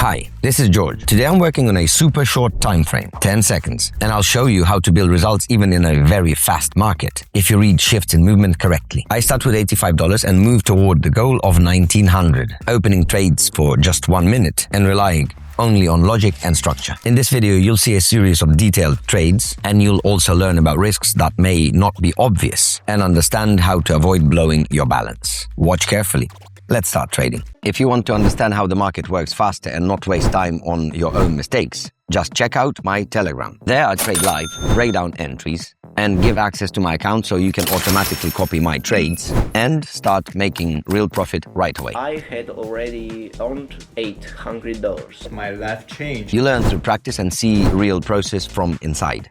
Hi, this is George. Today I'm working on a super short time frame, 10 seconds, and I'll show you how to build results even in a very fast market if you read shifts in movement correctly. I start with $85 and move toward the goal of $1,900, opening trades for just 1 minute and relying only on logic and structure. In this video, you'll see a series of detailed trades, and you'll also learn about risks that may not be obvious and understand how to avoid blowing your balance. Watch carefully. Let's start trading. If you want to understand how the market works faster and not waste time on your own mistakes, just check out my Telegram. There I trade live, break down entries, and give access to my account so you can automatically copy my trades and start making real profit right away. I had already earned $800. My life changed. You learn through practice and see real process from inside.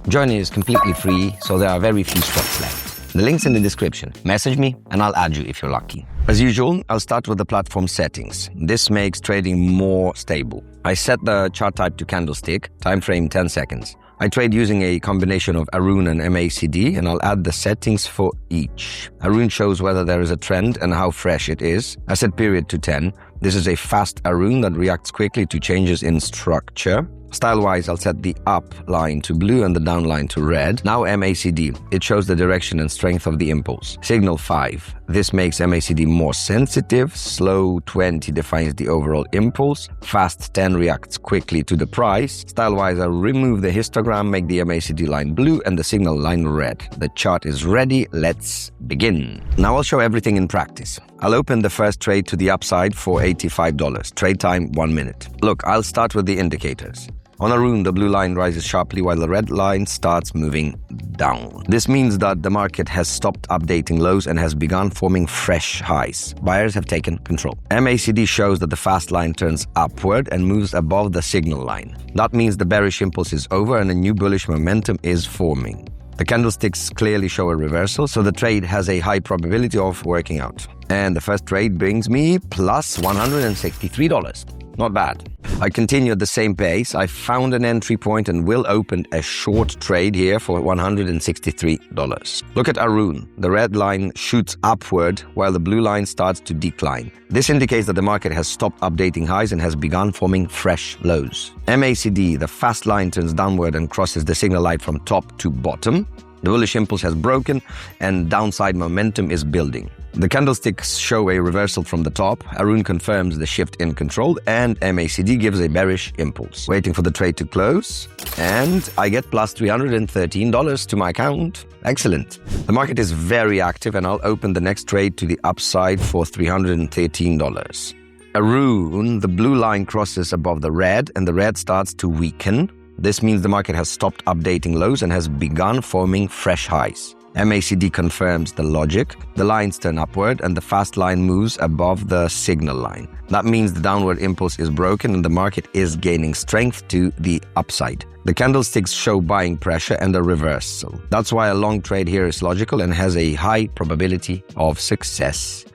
Joining is completely free, so there are very few spots left. The link's in the description. Message me and I'll add you if you're lucky. As usual, I'll start with the platform settings. This makes trading more stable. I set the chart type to candlestick, time frame 10 seconds. I trade using a combination of Arun and MACD, and I'll add the settings for each. Arun shows whether there is a trend and how fresh it is. I set period to 10. This is a fast Arun that reacts quickly to changes in structure. Style-wise, I'll set the up line to blue and the down line to red. Now MACD. It shows the direction and strength of the impulse. Signal 5. This makes MACD more sensitive. Slow 20 defines the overall impulse. Fast 10 reacts quickly to the price. Style-wise, I'll remove the histogram, make the MACD line blue and the signal line red. The chart is ready. Let's begin. Now I'll show everything in practice. I'll open the first trade to the upside for $85. Trade time 1 minute. Look, I'll start with the indicators. On Arun, the blue line rises sharply while the red line starts moving down. This means that the market has stopped updating lows and has begun forming fresh highs. Buyers have taken control. MACD shows that the fast line turns upward and moves above the signal line. That means the bearish impulse is over and a new bullish momentum is forming. The candlesticks clearly show a reversal, so the trade has a high probability of working out. And the first trade brings me plus $163. Not bad. I continue at the same pace. I found an entry point and will open a short trade here for $163. Look at Arun. The red line shoots upward while the blue line starts to decline. This indicates that the market has stopped updating highs and has begun forming fresh lows. MACD, the fast line turns downward and crosses the signal line from top to bottom. The bullish impulse has broken and downside momentum is building. The candlesticks show a reversal from the top. Arun confirms the shift in control and MACD gives a bearish impulse. Waiting for the trade to close and I get plus $313 to my account. Excellent. The market is very active and I'll open the next trade to the upside for $313. Arun, the blue line crosses above the red and the red starts to weaken. This means the market has stopped updating lows and has begun forming fresh highs. MACD confirms the logic. The lines turn upward and the fast line moves above the signal line. That means the downward impulse is broken and the market is gaining strength to the upside. The candlesticks show buying pressure and a reversal. That's why a long trade here is logical and has a high probability of success.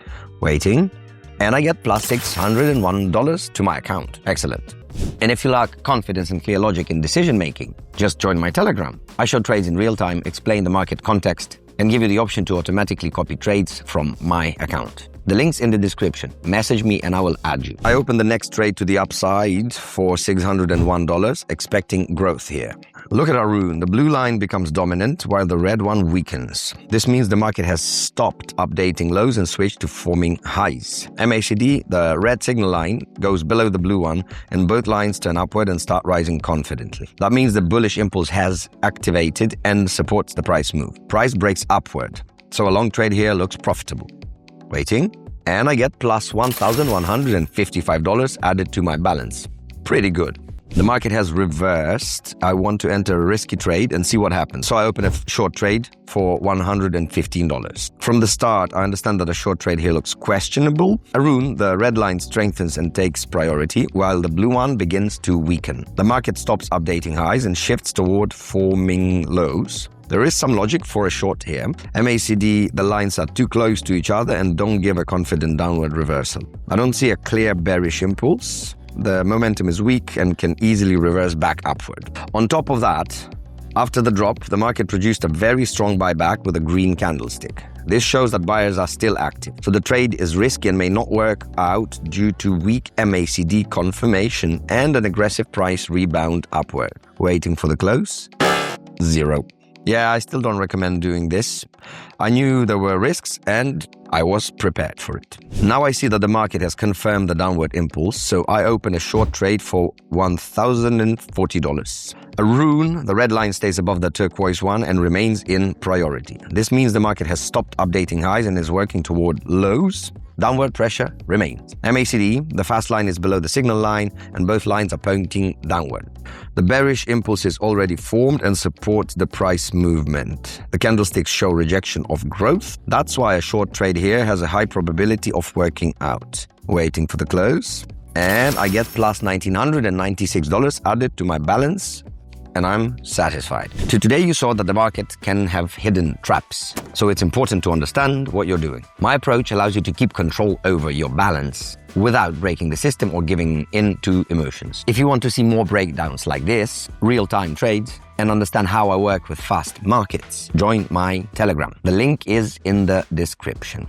Waiting, and I get plus $601 to my account. Excellent. And if you lack confidence and clear logic in decision-making, just join my Telegram. I show trades in real time, explain the market context, and give you the option to automatically copy trades from my account. The link's in the description. Message me and I will add you. I open the next trade to the upside for $601, expecting growth here. Look at Arun. The blue line becomes dominant while the red one weakens. This means the market has stopped updating lows and switched to forming highs. MACD, the red signal line, goes below the blue one and both lines turn upward and start rising confidently. That means the bullish impulse has activated and supports the price move. Price breaks upward, so a long trade here looks profitable. Waiting, and I get plus $1,155 added to my balance. Pretty good. The market has reversed. I want to enter a risky trade and see what happens. So I open a short trade for $115. From the start, I understand that a short trade here looks questionable. Arun, the red line strengthens and takes priority, while the blue one begins to weaken. The market stops updating highs and shifts toward forming lows. There is some logic for a short here. MACD, the lines are too close to each other and don't give a confident downward reversal. I don't see a clear bearish impulse. The momentum is weak and can easily reverse back upward. On top of that, After the drop, the market produced a very strong buyback with a green candlestick. This shows that buyers are still active, so the trade is risky and may not work out due to weak MACD confirmation and an aggressive price rebound upward. Waiting for the close? 0. Yeah, I still don't recommend doing this. I knew there were risks and I was prepared for it. Now I see that the market has confirmed the downward impulse, so I open a short trade for $1,040. A rune, the red line stays above the turquoise one and remains in priority. This means the market has stopped updating highs and is working toward lows. Downward pressure remains. MACD, the fast line is below the signal line and both lines are pointing downward. The bearish impulse is already formed and supports the price movement. The candlesticks show rejection of growth. That's why a short trade here has a high probability of working out. Waiting for the close. And I get plus $1,996 added to my balance. And I'm satisfied. Today you saw that the market can have hidden traps, so it's important to understand what you're doing. My approach allows you to keep control over your balance without breaking the system or giving in to emotions. If you want to see more breakdowns like this, real-time trades, and understand how I work with fast markets, join my Telegram. The link is in the description.